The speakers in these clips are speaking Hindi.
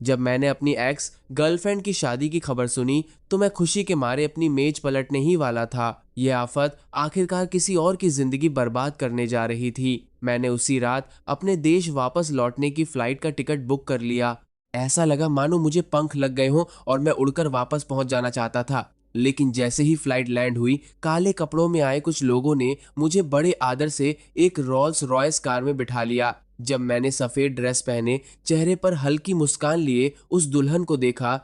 जब मैंने अपनी एक्स गर्लफ्रेंड की शादी की खबर सुनी तो मैं खुशी के मारे अपनी मेज पलटने ही वाला था। यह आफत आखिरकार किसी और की जिंदगी बर्बाद करने जा रही थी। मैंने उसी रात अपने देश वापस लौटने की फ्लाइट का टिकट बुक कर लिया। ऐसा लगा मानो मुझे पंख लग गए हों और मैं उड़कर वापस पहुंच जाना चाहता था। लेकिन जैसे ही फ्लाइट लैंड हुई, काले कपड़ों में आए कुछ लोगों ने मुझे बड़े आदर से एक रोल्स रॉयस कार में बिठा लिया। जब मैंने सफेद ड्रेस पहने, चेहरे पर हल्की मुस्कान लिए उस दुल्हन को देखा,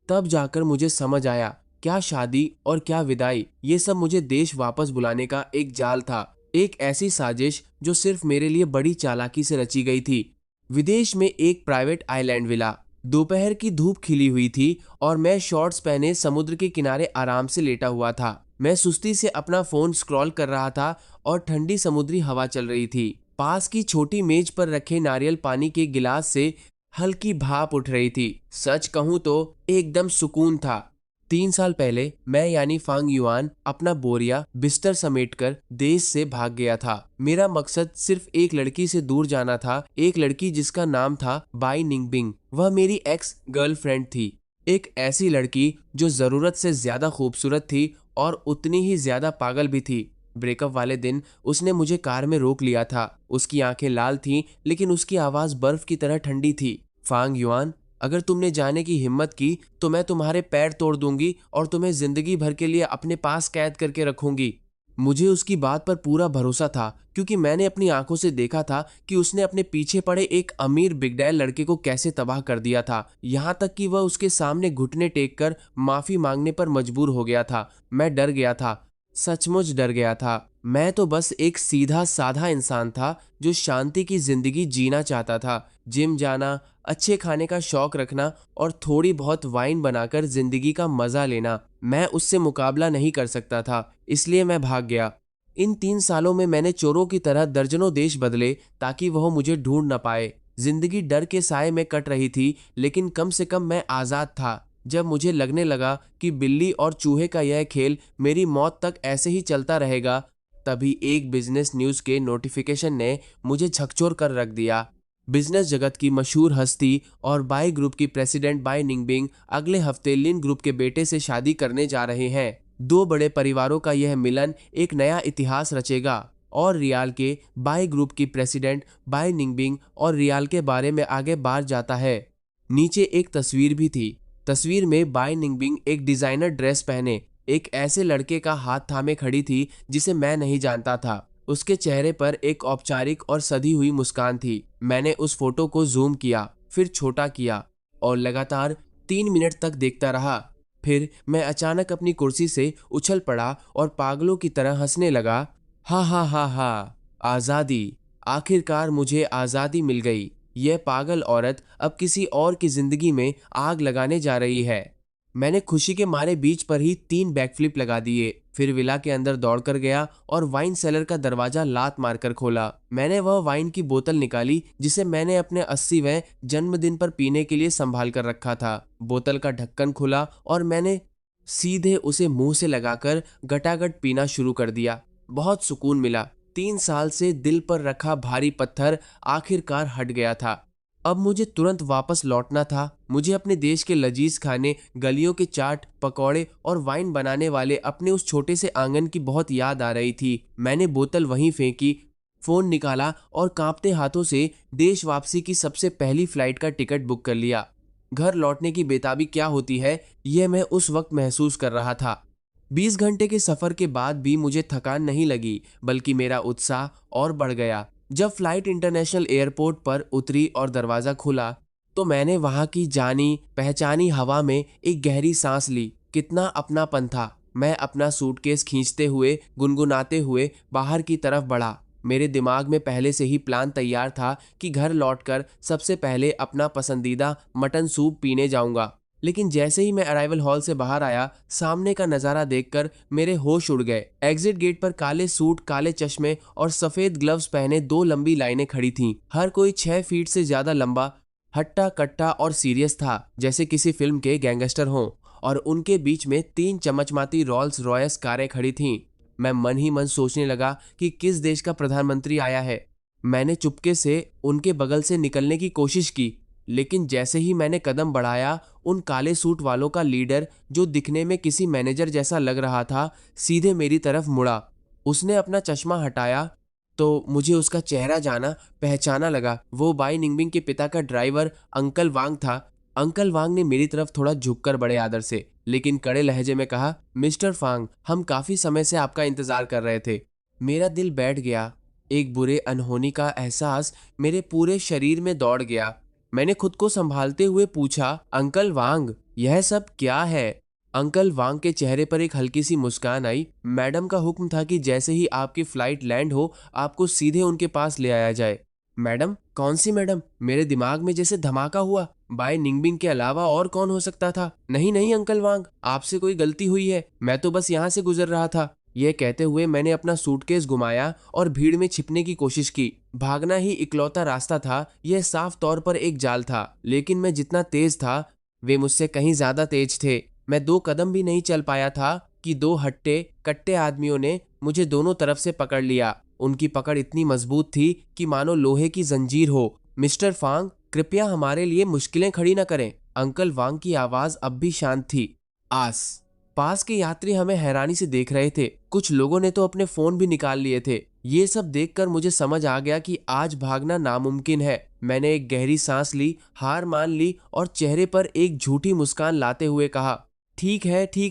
तब जाकर मुझे समझ आया, क्या शादी और क्या विदाई, ये सब मुझे देश वापस बुलाने का एक जाल था। एक ऐसी साजिश जो सिर्फ मेरे लिए बड़ी चालाकी से रची गई थी। विदेश में एक प्राइवेट आइलैंड विला। दोपहर की धूप खिली हुई थी और मैं शॉर्ट्स पहने समुद्र के किनारे आराम से लेटा हुआ था। मैं सुस्ती से अपना फोन स्क्रॉल कर रहा था और ठंडी समुद्री हवा चल रही थी। पास की छोटी मेज पर रखे नारियल पानी के गिलास से हल्की भाप उठ रही थी। सच कहूं तो एकदम सुकून था। 3 साल पहले मैं यानी फांग युआन अपना बोरिया बिस्तर समेटकर देश से भाग गया था। मेरा मकसद सिर्फ एक लड़की से दूर जाना था, एक लड़की जिसका नाम था बाई निंगबिंग। वह मेरी एक्स गर्लफ्रेंड थी। एक ऐसी लड़की जो जरूरत से ज्यादा खूबसूरत थी और उतनी ही ज्यादा पागल भी थी। ब्रेकअप वाले दिन उसने मुझे कार में रोक लिया था। उसकी आंखें लाल थीं, लेकिन उसकी आवाज बर्फ की तरह ठंडी थी। फांग युआन, अगर तुमने जाने की हिम्मत की तो मैं तुम्हारे पैर तोड़ दूंगी और तुम्हें जिंदगी भर के लिए अपने पास कैद करके रखूंगी। मुझे उसकी बात पर पूरा भरोसा था, क्योंकि मैंने अपनी आंखों से देखा था कि उसने अपने पीछे पड़े एक अमीर बिगडैल लड़के को कैसे तबाह कर दिया था, यहाँ तक कि वह उसके सामने घुटने टेक कर माफी मांगने पर मजबूर हो गया था। मैं डर गया था, सचमुच डर गया था। मैं तो बस एक सीधा साधा इंसान था जो शांति की जिंदगी जीना चाहता था। जिम जाना, अच्छे खाने का शौक रखना और थोड़ी बहुत वाइन बनाकर जिंदगी का मजा लेना। मैं उससे मुकाबला नहीं कर सकता था, इसलिए मैं भाग गया। इन 3 सालों में मैंने चोरों की तरह दर्जनों देश बदले ताकि वह मुझे ढूंढ न पाए। जिंदगी डर के साए में कट रही थी, लेकिन कम से कम मैं आजाद था। जब मुझे लगने लगा कि बिल्ली और चूहे का यह खेल मेरी मौत तक ऐसे ही चलता रहेगा, तभी एक बिजनेस न्यूज के नोटिफिकेशन ने मुझे झकझोर कर रख दिया। बिजनेस जगत की मशहूर हस्ती और बाई ग्रुप की प्रेसिडेंट बाई निंगबिंग अगले हफ्ते लिन ग्रुप के बेटे से शादी करने जा रहे हैं। दो बड़े परिवारों का यह मिलन एक नया इतिहास रचेगा और रियाल के बाई ग्रुप की प्रेसिडेंट बाई निंगबिंग और रियाल के बारे में आगे बार जाता है। नीचे एक तस्वीर भी थी। तस्वीर में बाई निंगबिंग एक डिजाइनर ड्रेस पहने एक ऐसे लड़के का हाथ थामे खड़ी थी जिसे मैं नहीं जानता था। उसके चेहरे पर एक औपचारिक और सधी हुई मुस्कान थी। मैंने उस फोटो को जूम किया, फिर छोटा किया और लगातार 3 मिनट तक देखता रहा। फिर मैं अचानक अपनी कुर्सी से उछल पड़ा और पागलों की तरह हंसने लगा। हा हा हा हा, आजादी, आखिरकार मुझे आजादी मिल गई। यह पागल औरत अब किसी और की जिंदगी में आग लगाने जा रही है। मैंने खुशी के मारे बीच पर ही 3 बैकफ्लिप लगा दिए, फिर विला के अंदर दौड़कर गया और वाइन सेलर का दरवाजा लात मारकर खोला। मैंने वह वाइन की बोतल निकाली जिसे मैंने अपने 80वें जन्मदिन पर पीने के लिए संभाल कर रखा था। बोतल का ढक्कन खुला और मैंने सीधे उसे मुंह से लगाकर गटागट पीना शुरू कर दिया। बहुत सुकून मिला। 3 साल से दिल पर रखा भारी पत्थर आखिरकार हट गया था। अब मुझे तुरंत वापस लौटना था। मुझे अपने देश के लजीज खाने, गलियों के चाट, पकौड़े और वाइन बनाने वाले अपने उस छोटे से आंगन की बहुत याद आ रही थी। मैंने बोतल वहीं फेंकी, फोन निकाला और कांपते हाथों से देश वापसी की सबसे पहली फ्लाइट का टिकट बुक कर लिया। घर लौटने की बेताबी क्या होती है, यह मैं उस वक्त महसूस कर रहा था। 20 घंटे के सफर के बाद भी मुझे थकान नहीं लगी, बल्कि मेरा उत्साह और बढ़ गया। जब फ्लाइट इंटरनेशनल एयरपोर्ट पर उतरी और दरवाजा खुला, तो मैंने वहां की जानी पहचानी हवा में एक गहरी सांस ली। कितना अपनापन था। मैं अपना सूटकेस खींचते हुए, गुनगुनाते हुए बाहर की तरफ बढ़ा। मेरे दिमाग में पहले से ही प्लान तैयार था कि घर लौटकर सबसे पहले अपना पसंदीदा मटन सूप पीने जाऊंगा। लेकिन जैसे ही मैं अराइवल हॉल से बाहर आया, सामने का नजारा देखकर मेरे होश उड़ गए। एग्जिट गेट पर काले सूट, काले चश्मे और सफेद ग्लव्स पहने 2 लंबी लाइनें खड़ी थीं। हर कोई 6 फीट से ज्यादा लंबा, हट्टा कट्टा और सीरियस था, जैसे किसी फिल्म के गैंगस्टर हों। और उनके बीच में 3 चमचमाती रॉल्स रॉयस कारें खड़ी थीं। मैं मन ही मन सोचने लगा कि किस देश का प्रधानमंत्री आया है। मैंने चुपके से उनके बगल से निकलने की कोशिश की, लेकिन जैसे ही मैंने कदम बढ़ाया, उन काले सूट वालों का लीडर, जो दिखने में किसी मैनेजर जैसा लग रहा था, सीधे मेरी तरफ मुड़ा। उसने अपना चश्मा हटाया तो मुझे उसका चेहरा जाना पहचाना लगा। वो बाई निंगबिंग के पिता का ड्राइवर अंकल वांग था। अंकल वांग ने मेरी तरफ थोड़ा झुककर बड़े आदर से लेकिन कड़े लहजे में कहा, मिस्टर फांग, हम काफी समय से आपका इंतजार कर रहे थे। मेरा दिल बैठ गया। एक बुरे अनहोनी का एहसास मेरे पूरे शरीर में दौड़ गया। मैंने खुद को संभालते हुए पूछा, अंकल वांग, यह सब क्या है? अंकल वांग के चेहरे पर एक हल्की सी मुस्कान आई। मैडम का हुक्म था कि जैसे ही आपकी फ्लाइट लैंड हो, आपको सीधे उनके पास ले आया जाए। मैडम? कौन सी मैडम? मेरे दिमाग में जैसे धमाका हुआ। बाय निंगबिंग के अलावा और कौन हो सकता था? नहीं नहीं अंकल वांग, आपसे कोई गलती हुई है, मैं तो बस यहाँ से गुजर रहा था। यह कहते हुए मैंने अपना सूटकेस घुमाया और भीड़ में छिपने की कोशिश की। भागना ही इकलौता रास्ता था। यह साफ तौर पर एक जाल था, लेकिन मैं जितना तेज था, वे मुझसे कहीं ज्यादा तेज थे। मैं 2 कदम भी नहीं चल पाया था कि 2 हट्टे कट्टे आदमियों ने मुझे दोनों तरफ से पकड़ लिया। उनकी पकड़ इतनी मजबूत थी कि मानो लोहे की जंजीर हो। मिस्टर फांग, कृपया हमारे लिए मुश्किलें खड़ी न करें। अंकल वांग की आवाज अब भी शांत थी। आस पास के यात्री हमें हैरानी से देख रहे थे। कुछ लोगों ने तो अपने फोन भी निकाल लिए थे। ये सब देखकर मुझे समझ आ गया कि आज भागना नामुमकिन है। मैंने एक गहरी सांस ली, हार मान ली और चेहरे पर एक झूठी मुस्कान लाते हुए कहा, ठीक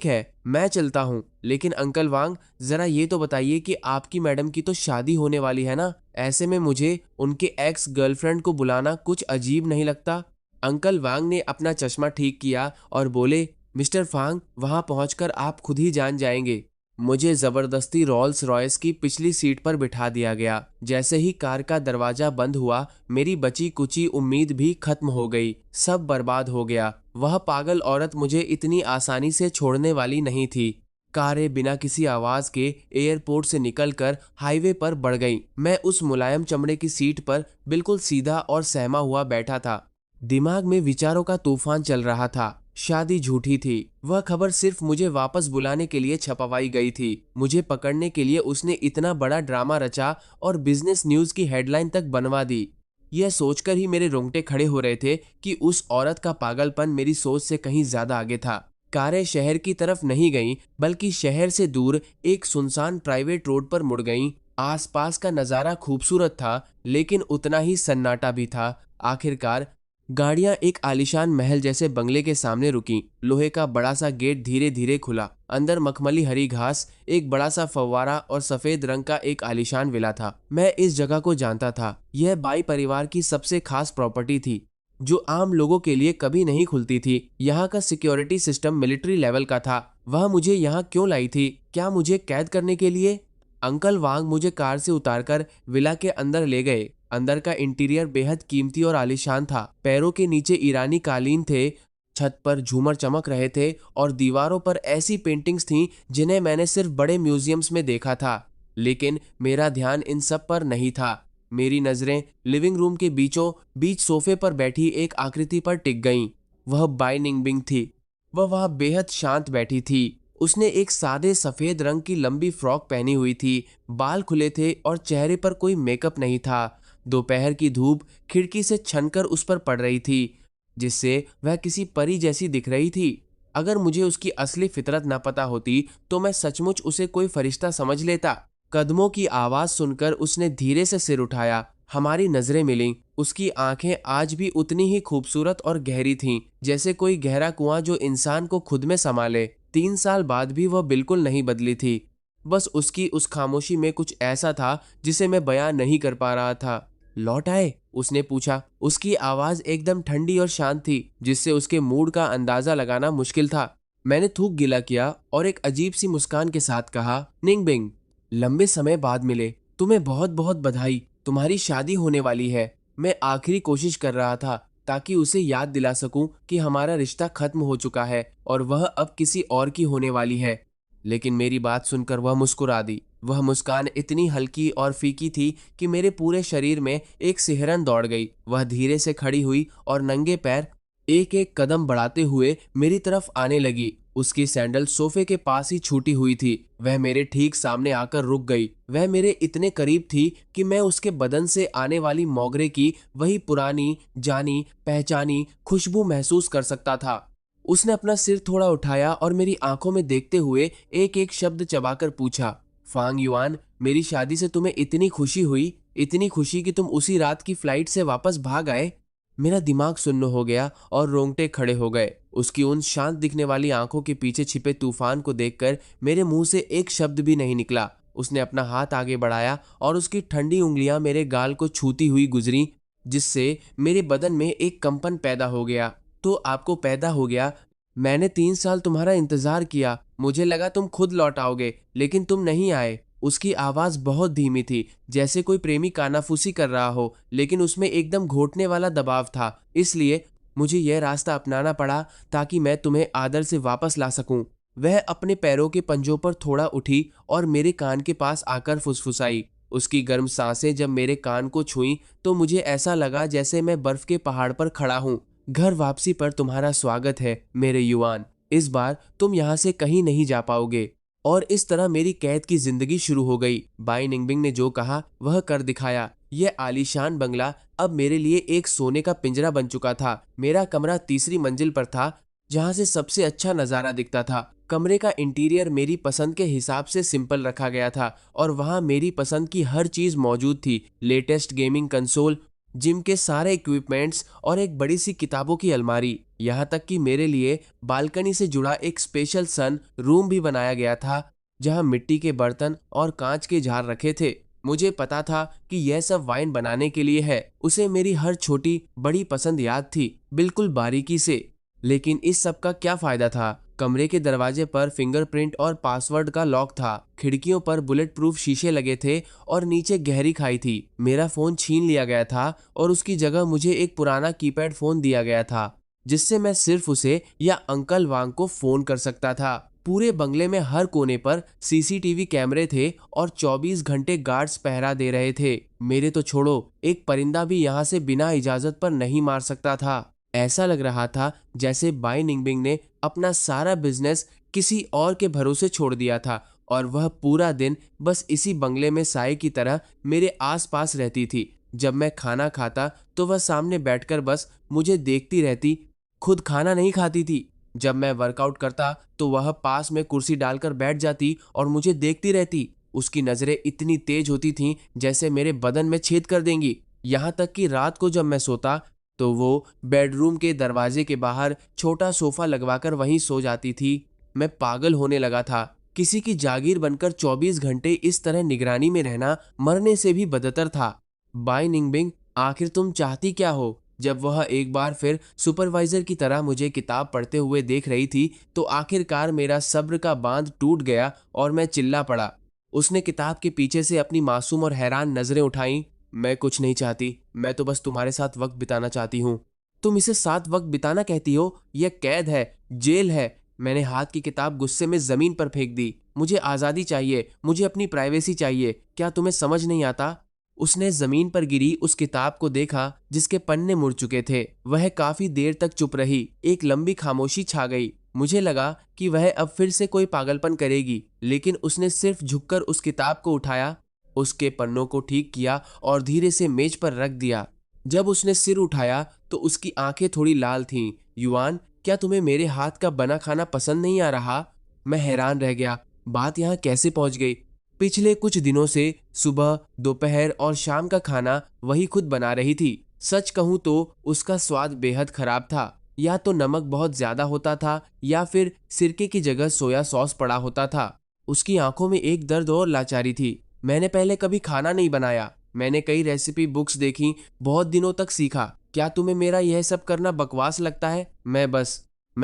है, मैं चलता हूँ। लेकिन अंकल वांग, जरा ये तो बताइए कि आपकी मैडम की तो शादी होने वाली है ना? ऐसे में मुझे उनके एक्स गर्लफ्रेंड को बुलाना कुछ अजीब नहीं लगता? अंकल वांग ने अपना चश्मा ठीक किया और बोले, मिस्टर फांग, वहां पहुंचकर आप खुद ही जान जाएंगे। मुझे जबरदस्ती रॉल्स रॉयस की पिछली सीट पर बिठा दिया गया। जैसे ही कार का दरवाजा बंद हुआ, मेरी बची कुची उम्मीद भी खत्म हो गई। सब बर्बाद हो गया। वह पागल औरत मुझे इतनी आसानी से छोड़ने वाली नहीं थी। कारें बिना किसी आवाज के एयरपोर्ट से निकलकर हाईवे पर बढ़ गईं। मैं उस मुलायम चमड़े की सीट पर बिल्कुल सीधा और सहमा हुआ बैठा था। दिमाग में विचारों का तूफान चल रहा था। शादी झूठी थी। वह खबर सिर्फ मुझे वापस बुलाने के लिए छपवाई गई थी। मुझे पकड़ने के लिए उसने इतना बड़ा ड्रामा रचा और बिजनेस न्यूज की हेडलाइन तक बनवा दी। यह सोचकर ही मेरे रोंगटे खड़े हो रहे थे कि उस औरत का पागलपन मेरी सोच से कहीं ज्यादा आगे था। कारें शहर की तरफ नहीं गईं, बल्कि शहर से दूर एक सुनसान प्राइवेट रोड पर मुड़ गईं। आसपास का नजारा खूबसूरत था, लेकिन उतना ही सन्नाटा भी था। आखिरकार गाड़ियां एक आलीशान महल जैसे बंगले के सामने रुकी। लोहे का बड़ा सा गेट धीरे धीरे खुला। अंदर मखमली हरी घास, एक बड़ा सा फव्वारा और सफेद रंग का एक आलीशान विला था। मैं इस जगह को जानता था। यह बाई परिवार की सबसे खास प्रॉपर्टी थी, जो आम लोगों के लिए कभी नहीं खुलती थी। यहाँ का सिक्योरिटी सिस्टम मिलिट्री लेवल का था। वह मुझे यहाँ क्यों लाई थी? क्या मुझे कैद करने के लिए? अंकल वांग मुझे कार से उतारकर विला के अंदर ले गए। अंदर का इंटीरियर बेहद कीमती और आलीशान था। पैरों के नीचे ईरानी कालीन थे, छत पर झूमर चमक रहे थे और दीवारों पर ऐसी पेंटिंग्स थीं जिन्हें मैंने सिर्फ बड़े म्यूजियम्स में देखा था। लेकिन मेरा ध्यान इन सब पर नहीं था। मेरी नजरें लिविंग रूम के बीचों बीच सोफे पर बैठी एक आकृति पर टिक गईं। वह बाई निंगबिंग थी। वह वहां बेहद शांत बैठी थी। उसने एक सादे सफेद रंग की लंबी फ्रॉक पहनी हुई थी। बाल खुले थे और चेहरे पर कोई मेकअप नहीं था। दोपहर की धूप खिड़की से छनकर उस पर पड़ रही थी, जिससे वह किसी परी जैसी दिख रही थी। अगर मुझे उसकी असली फितरत न पता होती तो मैं सचमुच उसे कोई फरिश्ता समझ लेता। कदमों की आवाज सुनकर उसने धीरे से सिर उठाया। हमारी नजरें मिलीं। उसकी आंखें आज भी उतनी ही खूबसूरत और गहरी थीं, जैसे कोई गहरा कुआं जो इंसान को खुद में समा ले। 3 साल बाद भी वह बिल्कुल नहीं बदली थी। बस उसकी उस खामोशी में कुछ ऐसा था जिसे मैं बयां नहीं कर पा रहा था। लौट आए? उसने पूछा। उसकी आवाज एकदम ठंडी और शांत थी, जिससे उसके मूड का अंदाजा लगाना मुश्किल था। मैंने थूक गिला किया और एक अजीब सी मुस्कान के साथ कहा, निंगबिंग, लंबे समय बाद मिले। तुम्हें बहुत बहुत बधाई। तुम्हारी शादी होने वाली है। मैं आखिरी कोशिश कर रहा था ताकि उसे याद दिला सकूं कि हमारा रिश्ता खत्म हो चुका है और वह अब किसी और की होने वाली है। लेकिन मेरी बात सुनकर वह मुस्कुरा दी। वह मुस्कान इतनी हल्की और फीकी थी कि मेरे पूरे शरीर में एक सिहरन दौड़ गई। वह धीरे से खड़ी हुई और नंगे पैर एक एक कदम बढ़ाते हुए मेरी तरफ आने लगी। उसकी सैंडल सोफे के पास ही छूटी हुई थी। वह मेरे ठीक सामने आकर रुक गई। वह मेरे इतने करीब थी कि मैं उसके बदन से आने वाली मोगरे की वही पुरानी जानी पहचानी खुशबू महसूस कर सकता था। उसने अपना सिर थोड़ा उठाया और मेरी आंखों में देखते हुए एक एक शब्द चबाकर पूछा, फांग युआन, मेरी शादी से तुम्हें इतनी खुशी हुई, इतनी खुशी कि तुम उसी रात की फ्लाइट से वापस भाग आए। मेरा दिमाग सुन्न हो गया और रोंगटे खड़े हो गए। उसकी उन शांत दिखने वाली आंखों के पीछे छिपे तूफान को देखकर मेरे मुंह से एक शब्द भी नहीं निकला। उसने अपना हाथ आगे बढ़ाया और उसकी ठंडी उंगलियां मेरे गाल को छूती हुई गुजरी, जिससे मेरे बदन में एक कंपन पैदा हो गया। तो आपको पैदा हो गया। मैंने 3 साल तुम्हारा इंतजार किया। मुझे लगा तुम खुद लौट आओगे, लेकिन तुम नहीं आए। उसकी आवाज बहुत धीमी थी, जैसे कोई प्रेमी कानाफूसी कर रहा हो, लेकिन उसमें एकदम घोटने वाला दबाव था। इसलिए मुझे यह रास्ता अपनाना पड़ा ताकि मैं तुम्हें आदर से वापस ला सकूं। वह अपने पैरों के पंजों पर थोड़ा उठी और मेरे कान के पास आकर फुसफुसाई। उसकी गर्म सांसें जब मेरे कान को छुईं तो मुझे ऐसा लगा जैसे मैं बर्फ के पहाड़ पर खड़ा हूं। घर वापसी पर तुम्हारा स्वागत है मेरे युवान। इस बार तुम यहाँ से कहीं नहीं जा पाओगे। और इस तरह मेरी कैद की जिंदगी शुरू हो गई। बाई निंगबिंग ने जो कहा वह कर दिखाया। यह आलीशान बंगला अब मेरे लिए एक सोने का पिंजरा बन चुका था। मेरा कमरा तीसरी मंजिल पर था, जहां से सबसे अच्छा नजारा दिखता था। कमरे का इंटीरियर मेरी पसंद के हिसाब से सिंपल रखा गया था और वहां मेरी पसंद की हर चीज मौजूद थी। लेटेस्ट गेमिंग कंसोल, जिम के सारे इक्विपमेंट्स और एक बड़ी सी किताबों की अलमारी। यहाँ तक कि मेरे लिए बालकनी से जुड़ा एक स्पेशल सन रूम भी बनाया गया था, जहाँ मिट्टी के बर्तन और कांच के जार रखे थे। मुझे पता था कि यह सब वाइन बनाने के लिए है। उसे मेरी हर छोटी बड़ी पसंद याद थी, बिल्कुल बारीकी से। लेकिन इस सब का क्या फायदा था? कमरे के दरवाजे पर फिंगरप्रिंट और पासवर्ड का लॉक था। खिड़कियों पर बुलेट प्रूफ शीशे लगे थे और नीचे गहरी खाई थी। मेरा फोन छीन लिया गया था और उसकी जगह मुझे एक पुराना कीपैड फोन दिया गया था, जिससे मैं सिर्फ उसे या अंकल वांग को फोन कर सकता था। पूरे बंगले में हर कोने पर सीसीटीवी कैमरे थे और 24 घंटे गार्ड्स पहरा दे रहे थे। मेरे तो छोड़ो, एक परिंदा भी यहाँ से बिना इजाजत पर नहीं मार सकता था। ऐसा लग रहा था जैसे बाई निंगबिंग ने अपना सारा बिजनेस किसी और के भरोसे छोड़ दिया था और वह पूरा दिन बस इसी बंगले में साए की तरह मेरे आसपास रहती थी। जब मैं खाना खाता तो वह सामने बैठकर बस मुझे देखती रहती, खुद खाना नहीं खाती थी। जब मैं वर्कआउट करता तो वह पास में कुर्सी डालकर बैठ जाती और मुझे देखती रहती। उसकी नजरें इतनी तेज होती थीं जैसे मेरे बदन में छेद कर देंगी। यहाँ तक कि रात को जब मैं सोता तो वो बेडरूम के दरवाजे के बाहर छोटा सोफा लगवाकर वहीं सो जाती थी। मैं पागल होने लगा था। किसी की जागीर बनकर 24 घंटे इस तरह निगरानी में रहना मरने से भी बदतर था। बाय निंगबिंग, आखिर तुम चाहती क्या हो? जब वह एक बार फिर सुपरवाइजर की तरह मुझे किताब पढ़ते हुए देख रही थी तो आखिरकार मेरा सब्र का बांध टूट गया और मैं चिल्ला पड़ा। उसने किताब के पीछे से अपनी मासूम और हैरान नजरें उठाईं। मैं कुछ नहीं चाहती, मैं तो बस तुम्हारे साथ वक्त बिताना चाहती हूँ। तुम इसे साथ वक्त बिताना कहती हो? यह कैद है, जेल है। मैंने हाथ की किताब गुस्से में जमीन पर फेंक दी। मुझे आजादी चाहिए, मुझे अपनी प्राइवेसी चाहिए। क्या तुम्हें समझ नहीं आता? उसने जमीन पर गिरी उस किताब को देखा जिसके पन्ने मुड़ चुके थे। वह काफी देर तक चुप रही। एक लंबी खामोशी छा गई। मुझे लगा कि वह अब फिर से कोई पागलपन करेगी, लेकिन उसने सिर्फ झुककर उस किताब को उठाया, उसके पन्नों को ठीक किया और धीरे से मेज पर रख दिया। जब उसने सिर उठाया तो उसकी आंखें थोड़ी लाल थीं। युआन, क्या तुम्हें मेरे हाथ का बना खाना पसंद नहीं आ रहा? मैं हैरान रह गया। बात यहाँ कैसे पहुंच गई? पिछले कुछ दिनों से सुबह, दोपहर और शाम का खाना वही खुद बना रही थी। सच कहूं तो उसका स्वाद बेहद खराब था। या तो नमक बहुत ज्यादा होता था या फिर सिरके की जगह सोया सॉस पड़ा होता था। उसकी आंखों में एक दर्द और लाचारी थी। मैंने पहले कभी खाना नहीं बनाया। मैंने कई रेसिपी बुक्स देखी, बहुत दिनों तक सीखा। क्या तुम्हें मेरा यह सब करना बकवास लगता है? मैं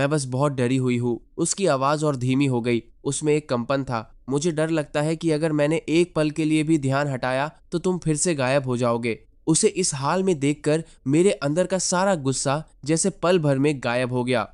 बस बहुत डरी हुई हूँ। उसकी आवाज और धीमी हो गई। उसमें एक कंपन था। मुझे डर लगता है कि अगर मैंने एक पल के लिए भी ध्यान हटाया तो तुम फिर से गायब हो जाओगे। उसे इस हाल में देखकर मेरे अंदर का सारा गुस्सा जैसे पल भर में गायब हो गया।